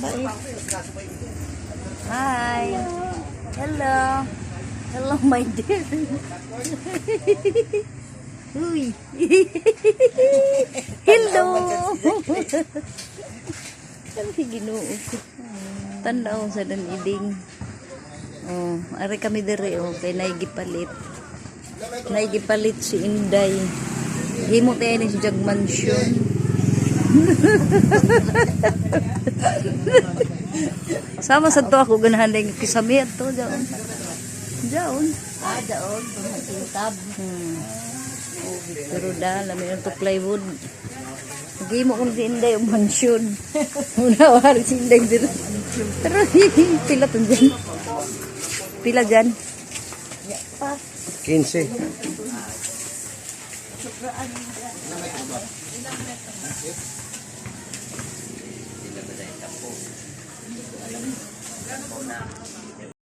Bait. Hi. Hello. Hello, my dear. Uy. Hello. Ang Ginoo ko. Tanaw sa daniding. Oh, ari kami dire oh, kay naigipalit. Naigipalit si Inday. Himo tayo ni si Jag Mansion. Sama sa to ako ganahan ding kisami ato daon. Daon. Daon, tingtab. Pero dala may to plywood. Gimo kung si Inday yung mansion. Una wari si Inday dito. Pero pila to dyan. Pila dyan? 15. Sobraan.